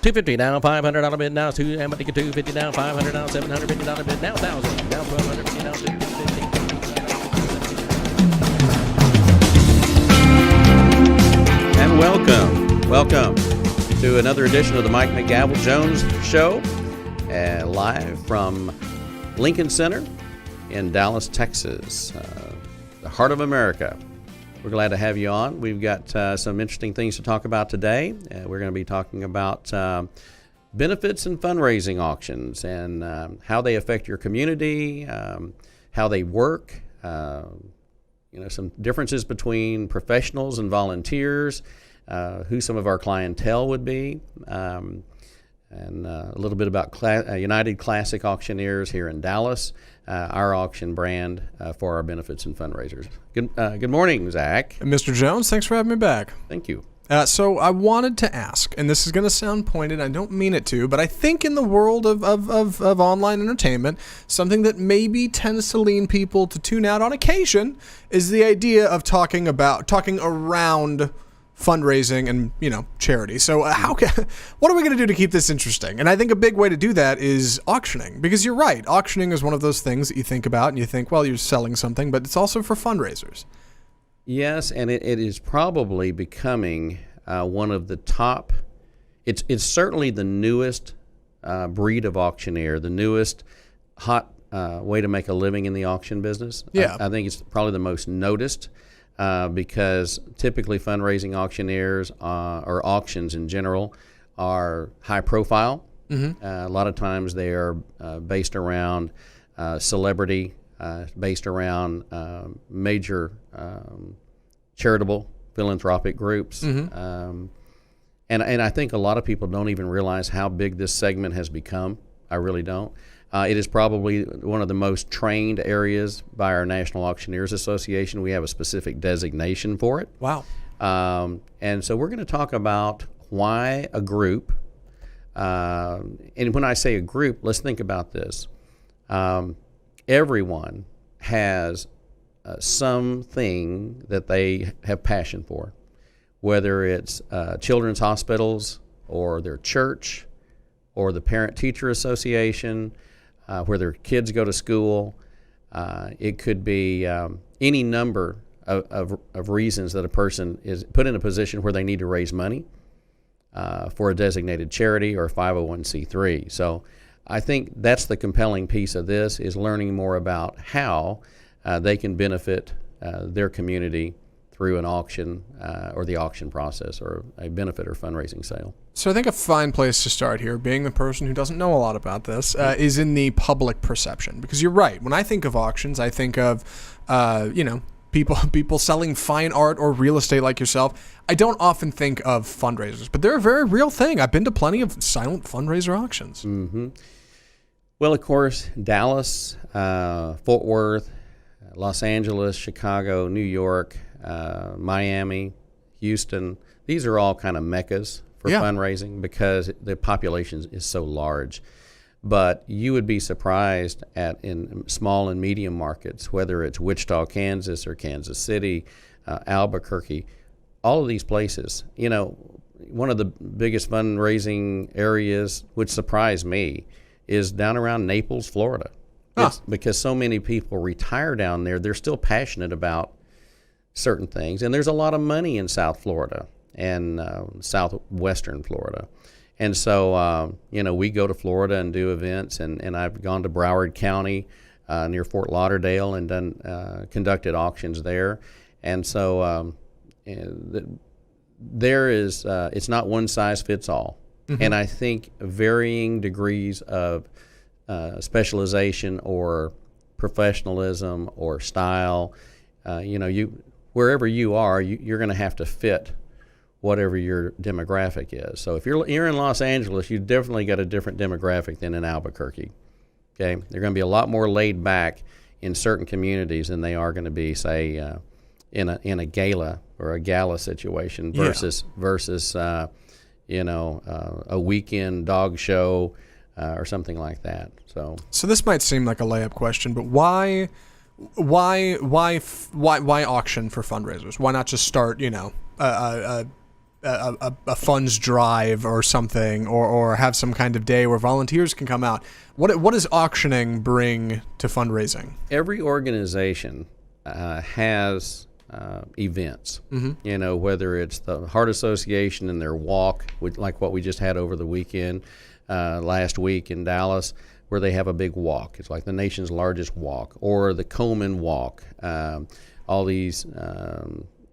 $250 now, $500 bid now, $250 now, $500 now, $750 bid now, $1,000 now, $1,250 now, $250. And welcome to another edition of the Mike McGavel Jones Show, live from Lincoln Center in Dallas, Texas, the heart of America. We're glad to have you on. We've got some interesting things to talk about today. We're going to be talking about benefits and fundraising auctions and how they affect your community, how they work, some differences between professionals and volunteers, who some of our clientele would be, and a little bit about United Classic Auctioneers here in Dallas, our auction brand for our benefits and fundraisers. Good morning, Zach. Mr. Jones, thanks for having me back. Thank you. So I wanted to ask, and this is going to sound pointed, I don't mean it to, but I think in the world of online entertainment, something that maybe tends to lean people to tune out on occasion is the idea of talking around fundraising and, charity. So what are we going to do to keep this interesting? And I think a big way to do that is auctioning, because you're right. Auctioning is one of those things that you think about and you think, well, you're selling something, but it's also for fundraisers. Yes, and it is probably becoming one of the top. It's certainly the newest breed of auctioneer, the newest hot way to make a living in the auction business. Yeah. I think it's probably the most noticed. Because typically fundraising auctioneers or auctions in general are high profile. Mm-hmm. A lot of times they are based around celebrity, based around major charitable philanthropic groups. Mm-hmm. And I think a lot of people don't even realize how big this segment has become. I really don't. It is probably one of the most trained areas by our National Auctioneers Association. We have a specific designation for it. Wow. And so we're going to talk about why a group, and when I say a group, let's think about this. Everyone has something that they have passion for, whether it's children's hospitals or their church or the parent-teacher association, where their kids go to school. It could be any number of reasons that a person is put in a position where they need to raise money for a designated charity or 501c3. So I think that's the compelling piece of this, is learning more about how they can benefit their community through an auction or the auction process or a benefit or fundraising sale. So I think a fine place to start here, being the person who doesn't know a lot about this, is in the public perception. Because you're right. When I think of auctions, I think of, people selling fine art or real estate like yourself. I don't often think of fundraisers, but they're a very real thing. I've been to plenty of silent fundraiser auctions. Mm-hmm. Well, of course, Dallas, Fort Worth, Los Angeles, Chicago, New York, Miami, Houston, these are all kind of meccas for fundraising because the population is so large. But you would be surprised in small and medium markets, whether it's Wichita, Kansas, or Kansas City, Albuquerque, all of these places. One of the biggest fundraising areas, which surprised me, is down around Naples, Florida. It's because so many people retire down there, they're still passionate about certain things. And there's a lot of money in South Florida and southwestern Florida. And so, we go to Florida and do events, and I've gone to Broward County near Fort Lauderdale and conducted auctions there. And so there is, it's not one size fits all. Mm-hmm. And I think varying degrees of specialization or professionalism or style, wherever you are, you're going to have to fit whatever your demographic is. So if you're in Los Angeles, you definitely got a different demographic than in Albuquerque. Okay, they're going to be a lot more laid back in certain communities than they are going to be, say, in a gala or a gala situation versus a weekend dog show or something like that. So this might seem like a layup question, but why auction for fundraisers? Why not just start, a a funds drive or something, or have some kind of day where volunteers can come out. What does auctioning bring to fundraising? Every organization has events. Whether it's the Heart Association and their walk, like what we just had over the weekend, last week in Dallas, where they have a big walk. It's like the nation's largest walk, or the Coleman Walk. All these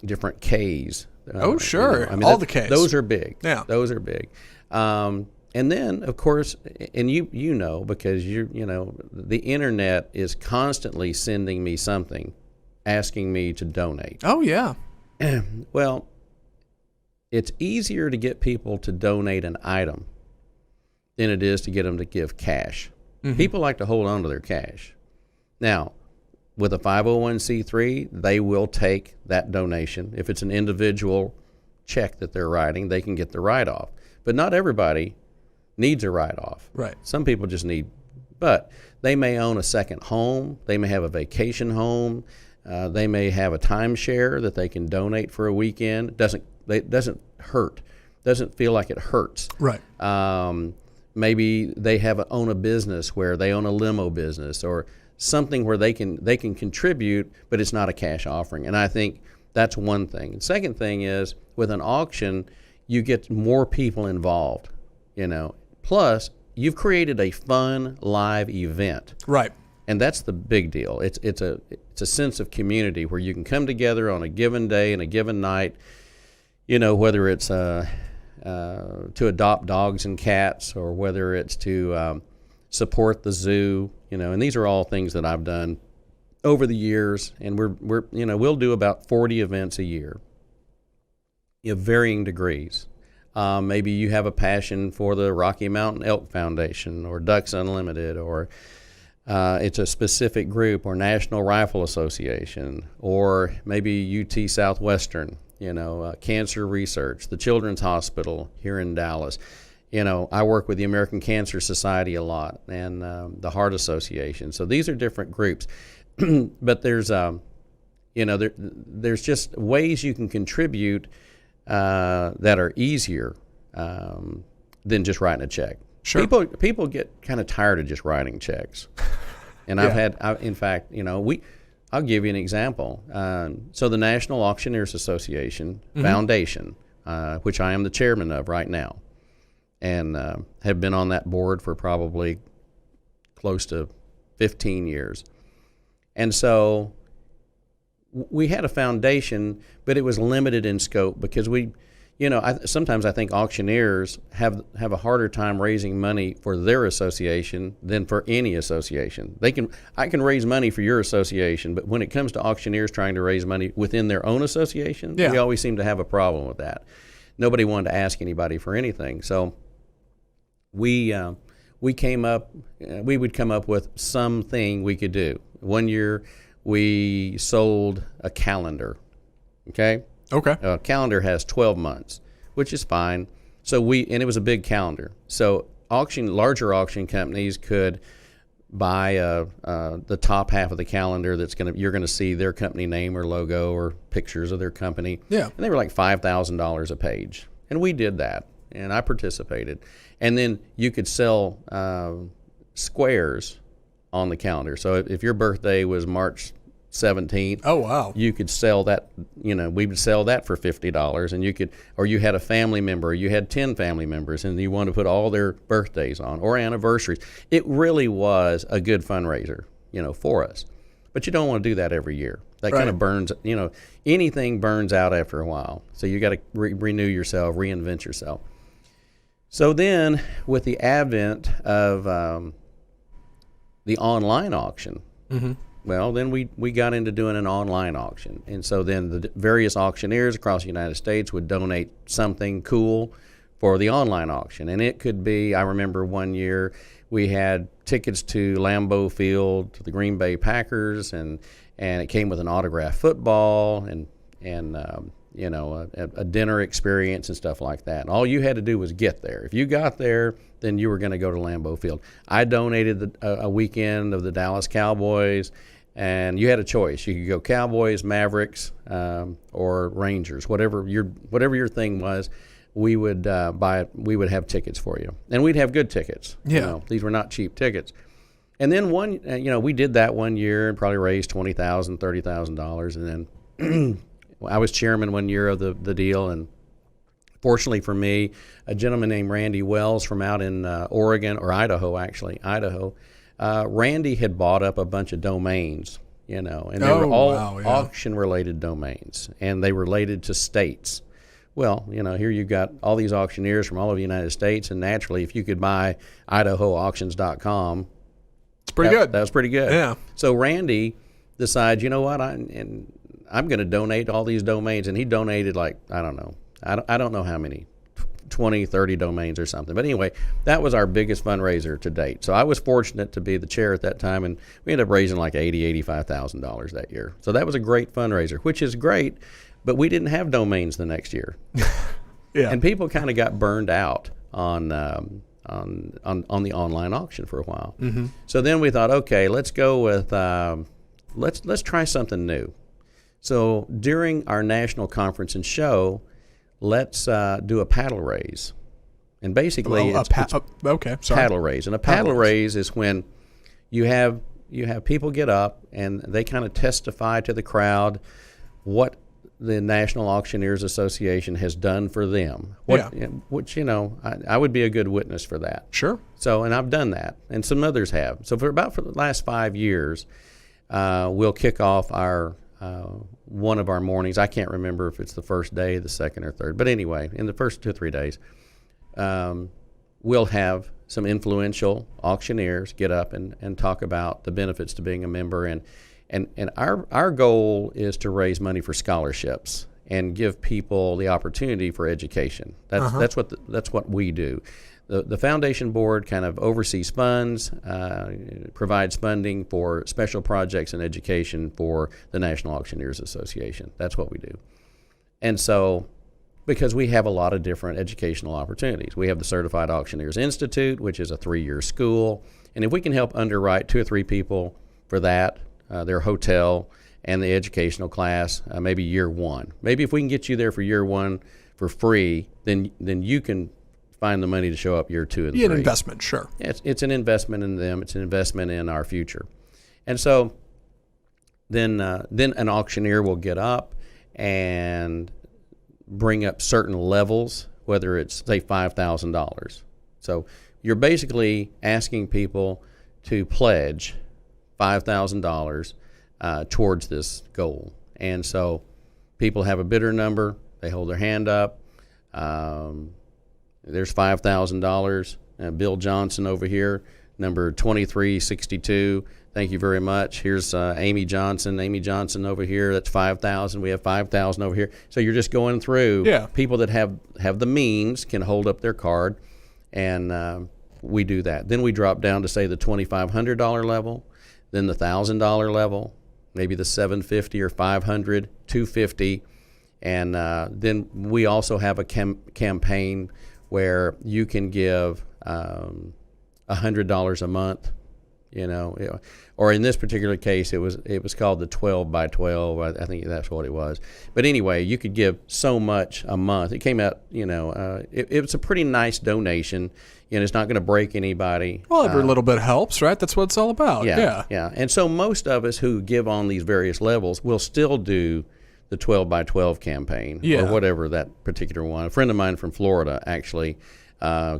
different Ks. Oh, sure. All the Ks. Those are big. Yeah. Those are big. And then, of course, and you know, because the internet is constantly sending me something, asking me to donate. Oh, yeah. Well, it's easier to get people to donate an item than it is to get them to give cash. People like to hold on to their cash. Now, with a 501c3, they will take that donation. If it's an individual check that they're writing, they can get the write-off. But not everybody needs a write-off. Right. Some people just need, but they may own a second home. They may have a vacation home. They may have a timeshare that they can donate for a weekend. It doesn't hurt. Doesn't feel like it hurts. Right. Maybe they own a business where they own a limo business, or something where they can contribute, but it's not a cash offering. And I think that's one thing. The second thing is, with an auction, you get more people involved. Plus you've created a fun live event. Right. And that's the big deal. It's a sense of community where you can come together on a given day and a given night. Whether it's to adopt dogs and cats, or whether it's to support the zoo, and these are all things that I've done over the years, and we'll do about 40 events a year, of varying degrees. Maybe you have a passion for the Rocky Mountain Elk Foundation, or Ducks Unlimited, or it's a specific group, or National Rifle Association, or maybe UT Southwestern, cancer research, the Children's Hospital here in Dallas. I work with the American Cancer Society a lot, and the Heart Association. So these are different groups. But there's just ways you can contribute that are easier than just writing a check. Sure. People get kind of tired of just writing checks. And in fact, I'll give you an example. So the National Auctioneers Association Foundation, which I am the chairman of right now, and have been on that board for probably close to 15 years. And so we had a foundation, but it was limited in scope because sometimes I think auctioneers have a harder time raising money for their association than for any association. I can raise money for your association, but when it comes to auctioneers trying to raise money within their own association, we always seem to have a problem with that. Nobody wanted to ask anybody for anything. So we would come up with something we could do. One year we sold a calendar. Okay. A calendar has 12 months, which is fine. So and it was a big calendar. So larger auction companies could buy the top half of the calendar you're gonna see their company name or logo or pictures of their company. Yeah. And they were like $5,000 a page. And we did that, and I participated. And then you could sell squares on the calendar. So if your birthday was March 17th. Oh, wow. You could sell that, we would sell that for $50, and or you had a family member, or you had 10 family members, and you wanted to put all their birthdays on, or anniversaries. It really was a good fundraiser, for us. But you don't want to do that every year. That kind of burns, anything burns out after a while. So you got to renew yourself, reinvent yourself. So then with the advent of the online auction, well, then we got into doing an online auction. And so then the various auctioneers across the United States would donate something cool for the online auction. And it could be, I remember one year we had tickets to Lambeau Field, to the Green Bay Packers, and it came with an autographed football and a dinner experience and stuff like that. And all you had to do was get there. If you got there, then you were going to go to Lambeau Field. I donated a weekend of the Dallas Cowboys And you had a choice. You could go Cowboys, Mavericks, or Rangers, whatever your thing was. We would buy it. We would have tickets for you, and we'd have good tickets. Yeah. These were not cheap tickets. And then we did that one year and probably raised $20,000, $30,000, and then I was chairman one year of the deal. And fortunately for me, a gentleman named Randy Wells from out in Oregon, or Idaho, actually, Randy had bought up a bunch of domains, and they were all auction-related domains, and they related to states. Well, here you've got all these auctioneers from all over the United States, and naturally, if you could buy IdahoAuctions.com, it's pretty good. That was pretty good. Yeah. So Randy decides, you know what, I'm going to donate all these domains, and he donated I don't know how many, 20, 30 domains or something. But anyway, that was our biggest fundraiser to date. So I was fortunate to be the chair at that time, and we ended up raising like $85,000 that year. So that was a great fundraiser, which is great, but we didn't have domains the next year. Yeah. And people kind of got burned out on the online auction for a while. Mm-hmm. So then we thought, okay, let's go with let's try something new. So during our national conference and show, let's do a paddle raise. And basically it's paddle raise. And a paddle raise is when you have people get up and they kind of testify to the crowd what the National Auctioneers Association has done for them. Which, I would be a good witness for that. Sure. So, and I've done that, and some others have. So for the last 5 years, we'll kick off our one of our mornings. I can't remember if it's the first day, the second, or third. But anyway, in the first 2 or 3 days, we'll have some influential auctioneers get up and talk about the benefits to being a member. And our goal is to raise money for scholarships and give people the opportunity for education. That's what we do. The foundation board kind of oversees funds, provides funding for special projects and education for the National Auctioneers Association. That's what we do. And so, because we have a lot of different educational opportunities. We have the Certified Auctioneers Institute, which is a 3-year school. And if we can help underwrite 2 or 3 people for that, their hotel and the educational class, maybe year 1. Maybe if we can get you there for year 1 for free, then you can find the money to show up year 2 and 3. An investment, sure. It's an investment in them. It's an investment in our future. And so then an auctioneer will get up and bring up certain levels, whether it's, say, $5,000. So you're basically asking people to pledge $5,000 towards this goal. And so people have a bidder number. They hold their hand up. There's $5,000. Bill Johnson over here, number 2362. Thank you very much. Here's Amy Johnson. Amy Johnson over here. That's 5,000. We have 5,000 over here. So you're just going through. Yeah. People that have the means can hold up their card, and we do that. Then we drop down to, say, the $2,500 level, then the $1,000 level, maybe the $750 or $500, $250, and then we also have a campaign where you can give $100 a month, or in this particular case, it was called the 12 by 12. I think that's what it was. But anyway, you could give so much a month. It came out, it was a pretty nice donation. It's not going to break anybody. Well, every little bit helps, right? That's what it's all about. Yeah. And so most of us who give on these various levels will still do the 12 by 12 campaign, or whatever that particular one. A friend of mine from Florida actually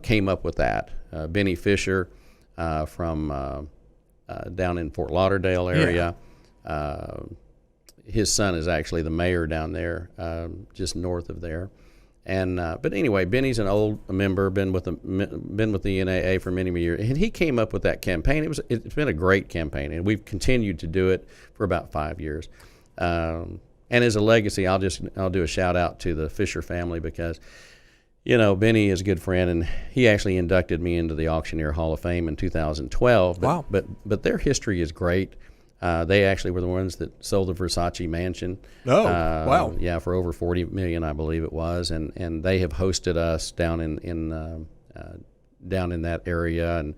came up with that. Benny Fisher from down in Fort Lauderdale area. Yeah. His son is actually the mayor down there, just north of there. And but anyway, Benny's an old member, been with the NAA for many years, and he came up with that campaign. It's been a great campaign, and we've continued to do it for about 5 years. And as a legacy, I'll do a shout out to the Fisher family because, Benny is a good friend, and he actually inducted me into the Auctioneer Hall of Fame in 2012. Wow! But their history is great. They actually were the ones that sold the Versace mansion. Oh, wow! Yeah, for over $40 million, I believe it was, and they have hosted us down in that area, and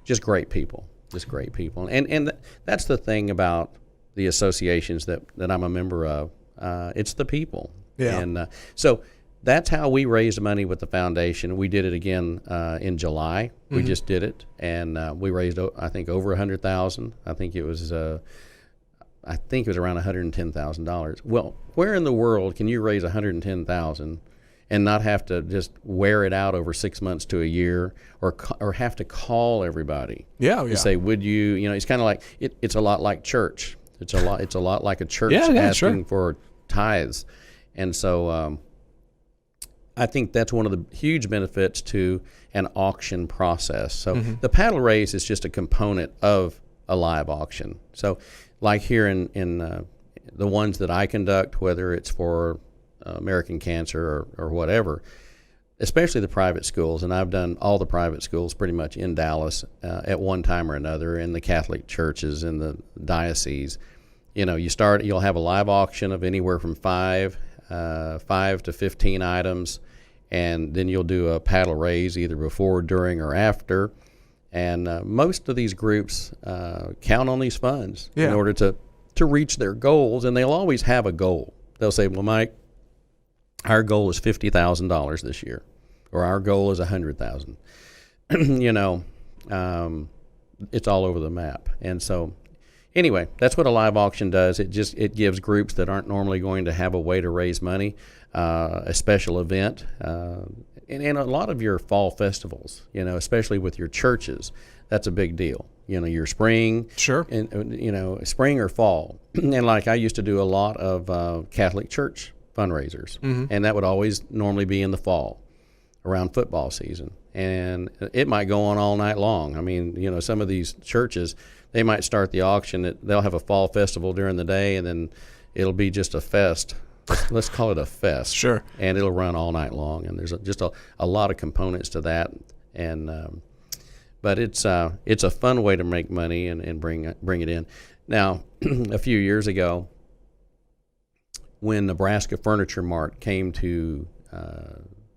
just great people. just great people. And that's the thing about the associations that I'm a member of. It's the people. Yeah. And so that's how we raised money with the foundation. We did it again in July. We just did it, and we raised, I think, over $100,000. I think it was around $110,000. Well, where in the world can you raise $110,000 and not have to just wear it out over 6 months to a year, or have to call everybody? Yeah. To say, would you? You know, it's kind of like it's a lot like church. It's a lot like a church sure. asking for tithes, and so. I think that's one of the huge benefits to an auction process. So the paddle raise is just a component of a live auction. So like here in the ones that I conduct, whether it's for American Cancer or whatever, especially the private schools, and I've done all the private schools pretty much in Dallas at one time or another, in the Catholic churches, in the diocese. You know, you'll have a live auction of anywhere from 5 to 15 items, and then you'll do a paddle raise either before, during, or after. And most of these groups count on these funds in order to reach their goals, and they'll always have a goal. They'll say, well, Mike, our goal is $50,000 this year, or our goal is $100,000. You know, it's all over the map. And so anyway, that's what a live auction does. It gives groups that aren't normally going to have a way to raise money a special event. And a lot of your fall festivals, you know, especially with your churches, that's a big deal. You know, your spring, and you know, spring or fall. And like I used to do a lot of Catholic church fundraisers, and that would always normally be in the fall, around football season, and it might go on all night long. I mean, you know, some of these churches, they might start the auction. They'll have a fall festival during the day, and then it'll be just a fest. Let's call it a fest. Sure. And it'll run all night long, and there's just a lot of components to that, and but it's a fun way to make money and bring it in. Now, a few years ago, when Nebraska Furniture Mart came to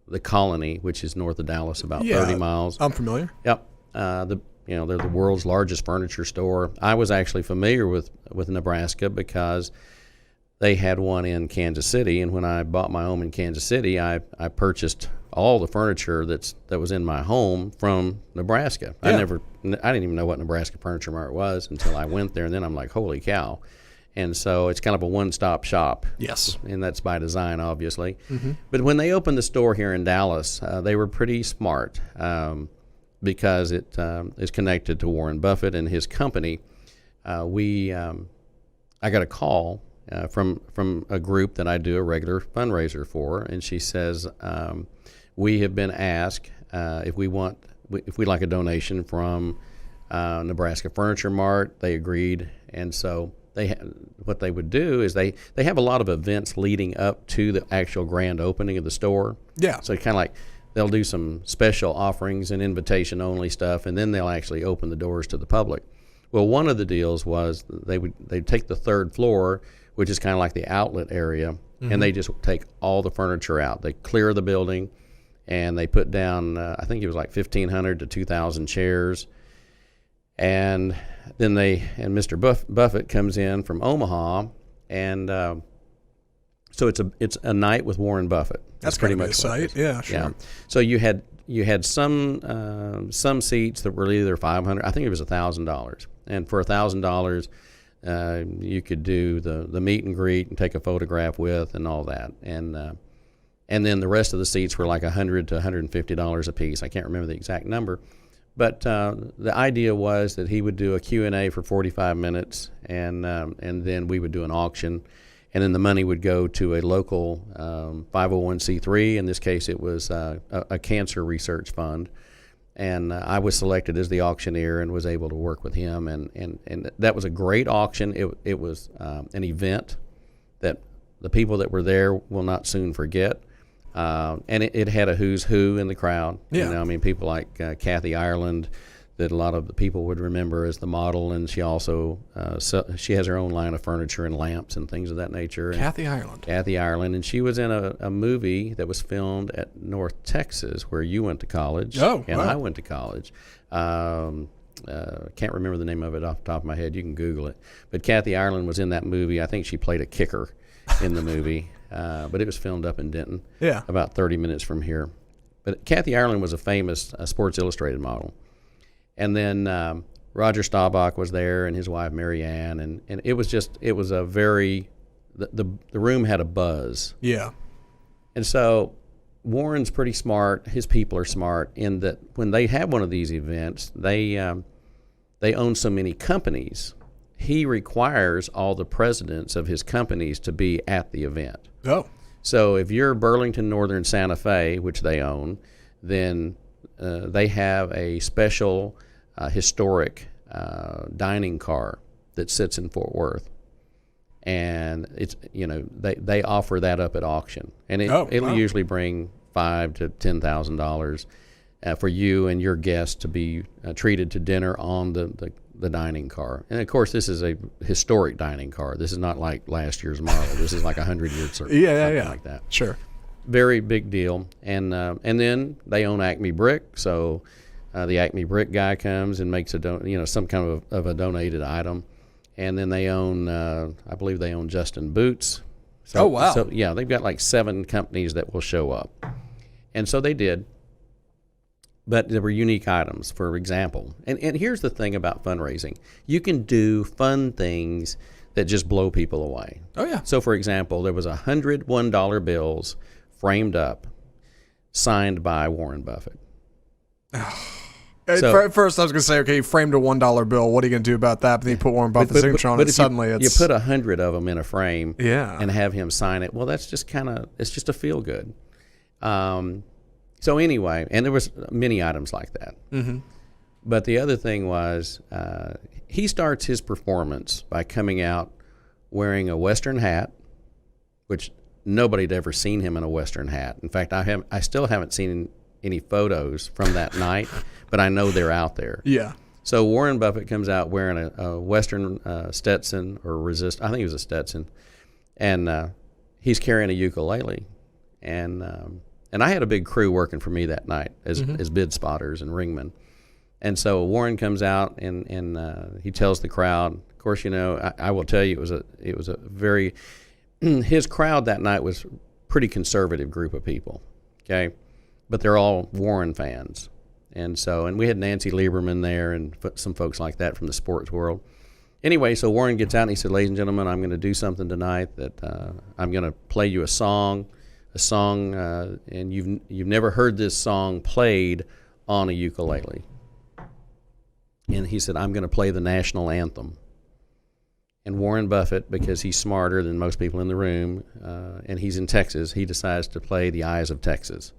the Colony, which is north of Dallas, about 30 miles. I'm familiar. Yep. They're the world's largest furniture store. I was actually familiar with Nebraska because they had one in Kansas City, and when I bought my home in Kansas City, I purchased all the furniture that was in my home from Nebraska. Yeah. I didn't even know what Nebraska Furniture Mart was until I went there, and then I'm like, holy cow. And so it's kind of a one-stop shop. Yes. And that's by design, obviously. But when they opened the store here in Dallas, they were pretty smart because it is connected to Warren Buffett and his company. I got a call from a group that I do a regular fundraiser for, and she says, we have been asked if we'd like a donation from Nebraska Furniture Mart. They agreed, and so what they would do is they have a lot of events leading up to the actual grand opening of the store. Yeah. So kind of like they'll do some special offerings and invitation only stuff, and then they'll actually open the doors to the public. Well, one of the deals was they'd take the third floor, which is kind of like the outlet area, and they just take all the furniture out. They clear the building, and they put down, I think it was like 1,500 to 2,000 chairs. And then Mr. Buffett comes in from Omaha, and so it's a night with Warren Buffett. That's pretty much much site. Yeah, sure. Yeah. So you had some seats that were either $500, I think it was $1,000, and for $1,000 you could do the meet and greet and take a photograph with and all that, and then the rest of the seats were like $100 to $150 a piece. I can't remember the exact number. But the idea was that he would do a Q&A for 45 minutes, and then we would do an auction, and then the money would go to a local 501c3. In this case, it was a cancer research fund, and I was selected as the auctioneer and was able to work with him, and that was a great auction. It was an event that the people that were there will not soon forget. And it had a who's who in the crowd. Yeah. You know, I mean, people like Kathy Ireland, that a lot of the people would remember as the model, and she also she has her own line of furniture and lamps and things of that nature. Kathy Ireland. Kathy Ireland, and she was in a movie that was filmed at North Texas, where you went to college. Oh, and wow. I went to college. can't remember the name of it off the top of my head. You can Google it. But Kathy Ireland was in that movie. I think she played a kicker in the movie. But it was filmed up in Denton, about 30 minutes from here. But Kathy Ireland was a famous Sports Illustrated model. And then Roger Staubach was there and his wife Mary Ann. And it was a very, the room had a buzz. Yeah. And so Warren's pretty smart. His people are smart in that when they have one of these events, they own so many companies. He requires all the presidents of his companies to be at the event. Oh. So if you're Burlington Northern Santa Fe, which they own, then they have a special historic dining car that sits in Fort Worth. And it's they offer that up at auction, and it'll usually bring $5,000 to $10,000 for you and your guests to be treated to dinner on the dining car. And of course, this is a historic dining car. This is not like last year's model. This is like 100 years or something like that. Sure, very big deal. And then they own Acme Brick, so the Acme Brick guy comes and makes some kind of a donated item. And then they own, I believe they own Justin Boots. So, oh, wow. So, yeah, they've got like 7 companies that will show up. And so they did. But there were unique items, for example. And here's the thing about fundraising. You can do fun things that just blow people away. Oh, yeah. So, for example, there was 100 $1 bills framed up, signed by Warren Buffett. So, at first, I was going to say, okay, you framed a $1 bill. What are you going to do about that? But then you put Warren Buffett's signature on it. Suddenly, you put 100 of them in a frame, and have him sign it. Well, that's just it's just a feel good. So anyway, and there was many items like that. Mm-hmm. But the other thing was, he starts his performance by coming out wearing a Western hat, which nobody had ever seen him in a Western hat. In fact, I still haven't seen any photos from that night, but I know they're out there. Yeah. So Warren Buffett comes out wearing a Western Stetson or Resist. I think it was a Stetson, and he's carrying a ukulele, and I had a big crew working for me that night as bid spotters and ringmen, and so Warren comes out and he tells the crowd. Of course, I will tell you it was a very his crowd that night was pretty conservative group of people. Okay. But they're all Warren fans. And we had Nancy Lieberman there and some folks like that from the sports world. Anyway, so Warren gets out and he said, "Ladies and gentlemen, I'm going to do something tonight that I'm going to play you a song, and you've never heard this song played on a ukulele." And he said, "I'm going to play the national anthem." And Warren Buffett, because he's smarter than most people in the room, and he's in Texas, he decides to play "The Eyes of Texas."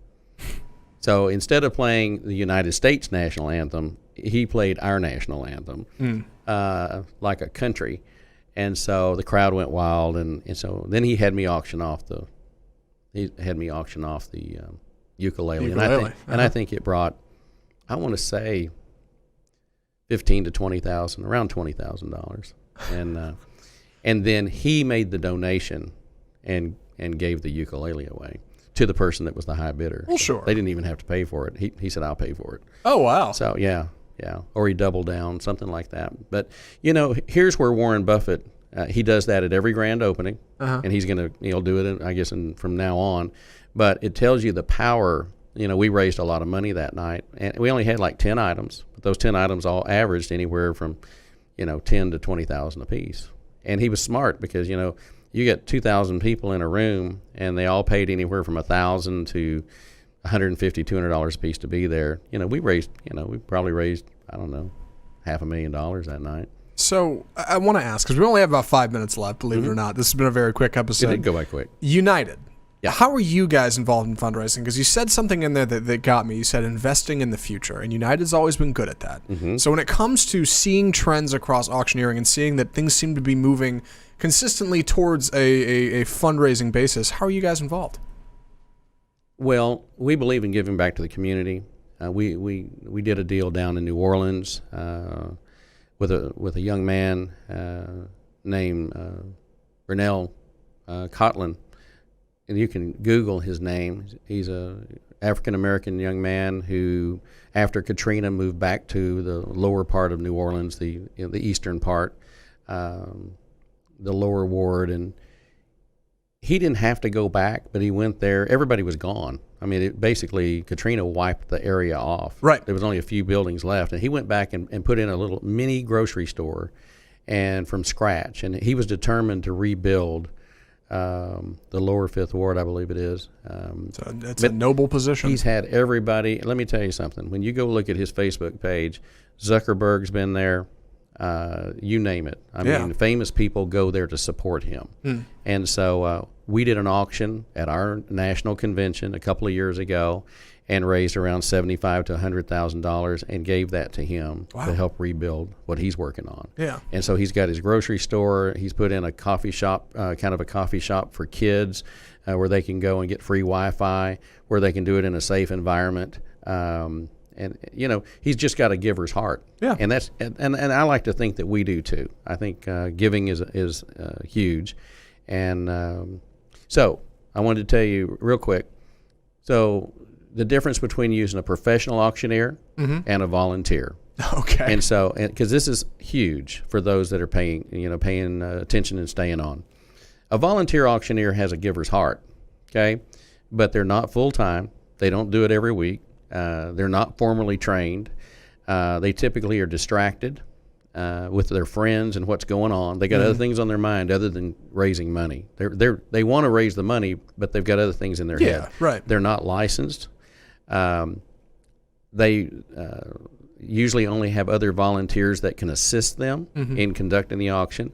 So instead of playing the United States national anthem, he played our national anthem, like a country. And so the crowd went wild, and so then he had me auction off the ukulele. And I think it brought, I want to say, $15,000 to $20,000, around $20,000. And then he made the donation and gave the ukulele away to the person that was the high bidder. Well, sure. They didn't even have to pay for it. He said, "I'll pay for it." Oh, wow. So, yeah. Or he doubled down, something like that. But, here's where Warren Buffett, he does that at every grand opening, and he's going to, do it, I guess, from now on. But it tells you the power. We raised a lot of money that night, and we only had like 10 items. But those 10 items all averaged anywhere from, $10,000 to $20,000 apiece. And he was smart because, you get 2,000 people in a room, and they all paid anywhere from $1,000 to $150, $200 a piece to be there. We probably raised, I don't know, $500,000 that night. So I want to ask, because we only have about 5 minutes left, believe it or not. This has been a very quick episode. It did go by quick. United. Yeah. How are you guys involved in fundraising? Because you said something in there that got me. You said investing in the future, and United's always been good at that. Mm-hmm. So when it comes to seeing trends across auctioneering and seeing that things seem to be moving consistently towards a fundraising basis, how are you guys involved? Well, we believe in giving back to the community. We did a deal down in New Orleans with a young man named Brunel Cotlin. and you can Google his name. He's a African-American young man who, after Katrina, moved back to the lower part of New Orleans, the eastern part, the lower ward, and he didn't have to go back, but he went there. Everybody was gone. I mean, basically, Katrina wiped the area off. Right. There was only a few buildings left, and he went back and put in a little mini grocery store, and from scratch. And he was determined to rebuild the lower Fifth Ward, I believe it is. So it's a noble position. He's had everybody. Let me tell you something. When you go look at his Facebook page, Zuckerberg's been there. You name it. I mean, famous people go there to support him. And so we did an auction at our national convention a couple of years ago and raised around $75,000 to $100,000 and gave that to him to help rebuild what he's working on. Yeah. And so he's got his grocery store. He's put in a coffee shop, kind of a coffee shop for kids where they can go and get free Wi-Fi, where they can do it in a safe environment. And you know, he's just got a giver's heart. Yeah. And that's and I like to think that we do too. I think giving is huge. And so I wanted to tell you real quick. So the difference between using a professional auctioneer and a volunteer. Okay. And so, because this is huge for those that are paying attention and staying on. A volunteer auctioneer has a giver's heart, okay, but they're not full time. They don't do it every week. They're not formally trained. They typically are distracted with their friends and what's going on. They got other things on their mind other than raising money. They want to raise the money, but they've got other things in their head. Right. They're not licensed. They usually only have other volunteers that can assist them in conducting the auction.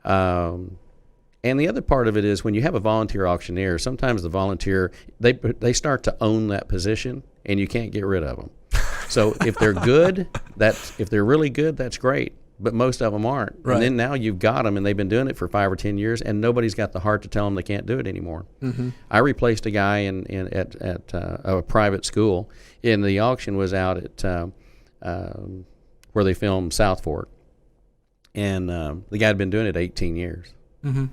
And the other part of it is when you have a volunteer auctioneer, sometimes the volunteer, they start to own that position, and you can't get rid of them. So if they're good, if they're really good, that's great. But most of them aren't. Right. And then now you've got them, and they've been doing it for 5 or 10 years, and nobody's got the heart to tell them they can't do it anymore. I replaced a guy at a private school, and the auction was out at where they filmed South Fork. And the guy had been doing it 18 years.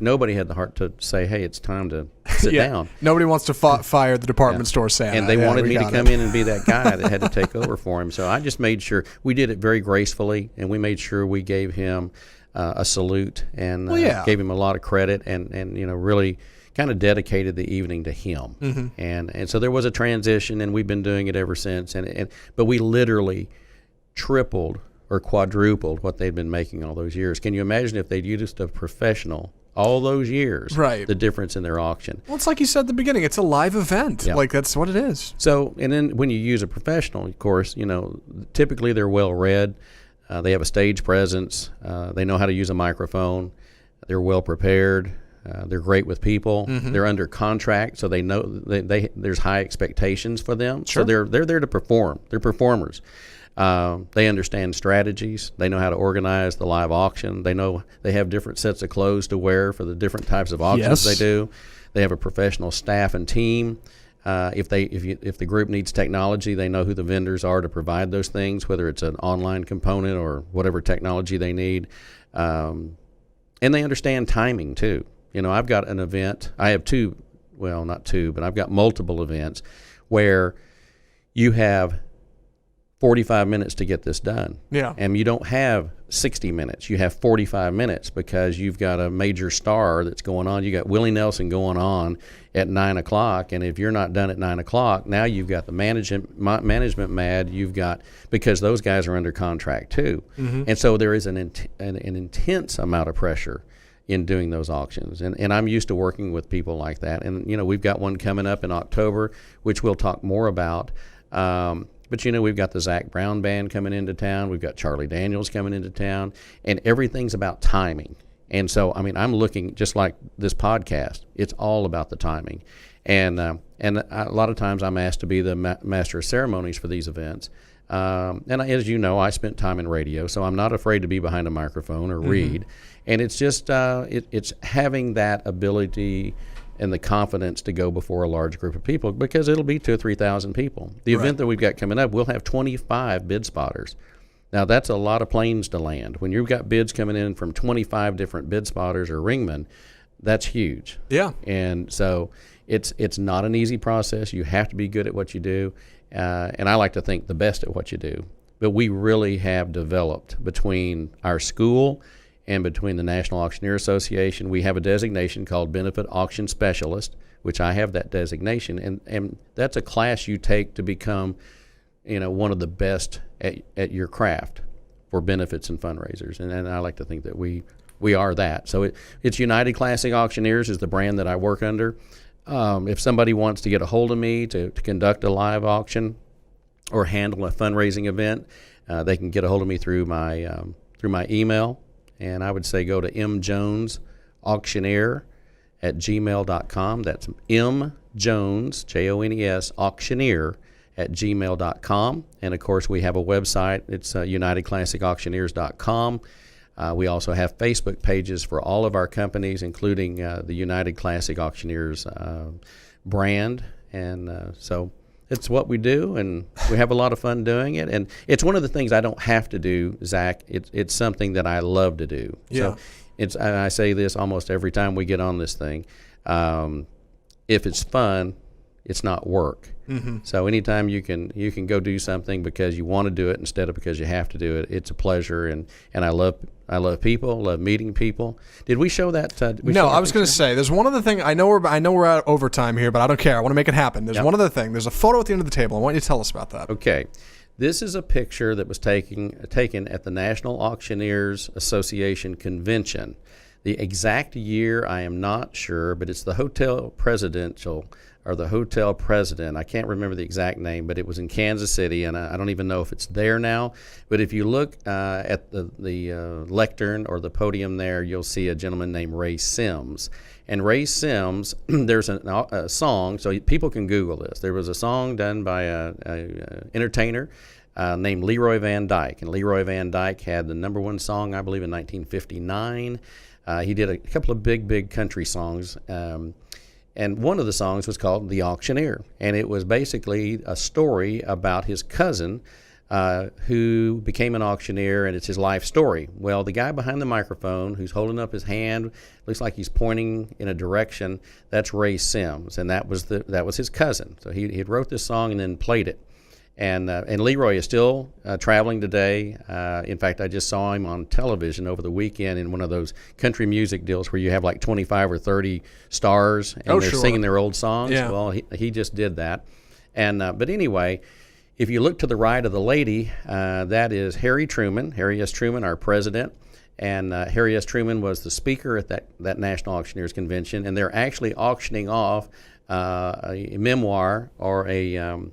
Nobody had the heart to say, hey, it's time to sit down. Nobody wants to fire the department store Santa. And they wanted me to come in and be that guy that had to take over for him. So I just made sure we did it very gracefully, and we made sure we gave him a salute and gave him a lot of credit and really kind of dedicated the evening to him. And so there was a transition, and we've been doing it ever since. But we literally tripled or quadrupled what they'd been making all those years. Can you imagine if they'd used a professional all those years, the difference in their auction? Well, it's like you said at the beginning, it's a live event. Yeah. Like, that's what it is. So, and then when you use a professional, of course, typically they're well-read. They have a stage presence. They know how to use a microphone. They're well-prepared. They're great with people. They're under contract, so they know there's high expectations for them. Sure. So they're there to perform. They're performers. They understand strategies. They know how to organize the live auction. They know they have different sets of clothes to wear for the different types of auctions they do. They have a professional staff and team. If the group needs technology, they know who the vendors are to provide those things, whether it's an online component or whatever technology they need. And they understand timing too. I've got an event. I have not two, but I've got multiple events where you have 45 minutes to get this done. Yeah. And you don't have 60 minutes. You have 45 minutes because you've got a major star that's going on. You got Willie Nelson going on at 9 o'clock, and if you're not done at 9 o'clock, now you've got the management mad. Because those guys are under contract too. And so there is an intense amount of pressure in doing those auctions. And I'm used to working with people like that. And, we've got one coming up in October, which we'll talk more about. But, we've got the Zach Brown Band coming into town. We've got Charlie Daniels coming into town. And everything's about timing. And so, I'm looking, just like this podcast, it's all about the timing. And a lot of times I'm asked to be the master of ceremonies for these events. And as you know, I spent time in radio, so I'm not afraid to be behind a microphone or read. And it's just it's having that ability and the confidence to go before a large group of people, because it'll be 2,000 or 3,000 people. The event that we've got coming up, we'll have 25 bid spotters. Now, that's a lot of planes to land. When you've got bids coming in from 25 different bid spotters or ringmen, that's huge. Yeah. And so it's not an easy process. You have to be good at what you do. And I like to think the best at what you do. But we really have developed between our school and between the National Auctioneer Association. We have a designation called Benefit Auction Specialist, which I have that designation. And that's a class you take to become, one of the best at your craft for benefits and fundraisers. And I like to think that we are that. So it's United Classic Auctioneers is the brand that I work under. If somebody wants to get a hold of me to conduct a live auction or handle a fundraising event, they can get a hold of me through my email. And I would say go to mjonesauctioneer@gmail.com. That's mjones, Jones, auctioneer@gmail.com. And, of course, we have a website. It's unitedclassicauctioneers.com. We also have Facebook pages for all of our companies, including the United Classic Auctioneers brand. And so it's what we do, and we have a lot of fun doing it. And it's one of the things I don't have to do, Zach. It's something that I love to do. Yeah. So I say this almost every time we get on this thing. If it's fun, it's not work. Mm-hmm. So anytime you can go do something because you want to do it instead of because you have to do it, it's a pleasure. And I love people, love meeting people. Did we show that? No, I was going to say there's one other thing. I know we're at overtime here, but I don't care. I want to make it happen. There's one other thing. There's a photo at the end of the table. I want you to tell us about that. Okay. This is a picture that was taken at the National Auctioneers Association convention. The exact year I am not sure, but it's the hotel presidential or the hotel president. I can't remember the exact name, but it was in Kansas City, and I don't even know if it's there now. But if you look at the lectern or the podium there, you'll see a gentleman named Ray Sims. And Ray Sims, there's a song, so people can Google this. There was a song done by a entertainer named Leroy Van Dyke. And Leroy Van Dyke had the number one song, I believe, in 1959. He did a couple of big country songs. And one of the songs was called The Auctioneer. And it was basically a story about his cousin who became an auctioneer, and it's his life story. Well, the guy behind the microphone who's holding up his hand, looks like he's pointing in a direction, that's Ray Sims, and that was his cousin. So he wrote this song and then played it. And Leroy is still traveling today. In fact, I just saw him on television over the weekend in one of those country music deals where you have like 25 or 30 stars and they're singing their old songs. Yeah. Well, he just did that. And but anyway, if you look to the right of the lady, that is Harry S. Truman, our president. And Harry S. Truman was the speaker at that National Auctioneers Convention. And they're actually auctioning off a memoir or a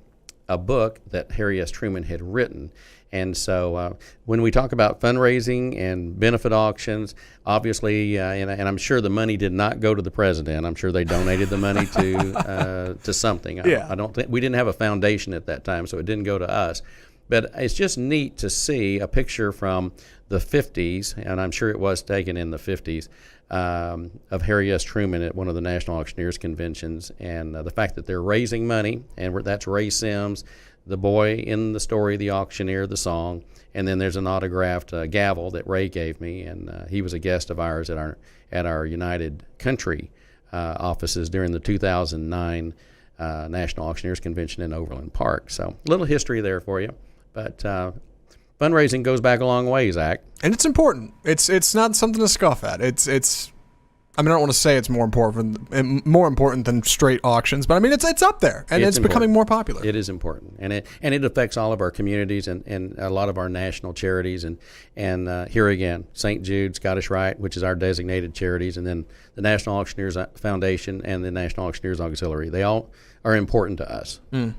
book that Harry S. Truman had written. And so when we talk about fundraising and benefit auctions, obviously, and I'm sure the money did not go to the president. I'm sure they donated the money to something. Yeah. I don't think we didn't have a foundation at that time, so it didn't go to us. But it's just neat to see a picture from the 50s, and I'm sure it was taken in the 50s, of Harry S. Truman at one of the National Auctioneers conventions, and the fact that they're raising money, and that's Ray Sims, the boy in the story, the auctioneer, the song, and then there's an autographed gavel that Ray gave me, and he was a guest of ours at our United Country offices during the 2009 National Auctioneers Convention in Overland Park. So a little history there for you, but fundraising goes back a long way, Zach. And it's important. It's not something to scoff at. It's I mean, I don't want to say it's more important than straight auctions, but I mean, it's up there, and it's becoming more popular. It is important, and it affects all of our communities and a lot of our national charities, and here again, St. Jude, Scottish Rite, which is our designated charities, and then the National Auctioneers Foundation and the National Auctioneers Auxiliary. They all are important to us. Mm.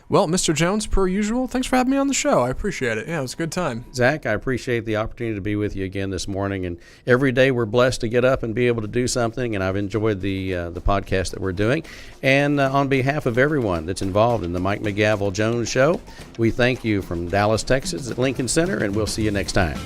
Well, Mr. Jones, per usual, thanks for having me on the show. I appreciate it. Yeah, it was a good time. Zach, I appreciate the opportunity to be with you again this morning. And every day we're blessed to get up and be able to do something. And I've enjoyed the podcast that we're doing. And on behalf of everyone that's involved in the Mike McGavel Jones Show, we thank you from Dallas, Texas at Lincoln Center, and we'll see you next time.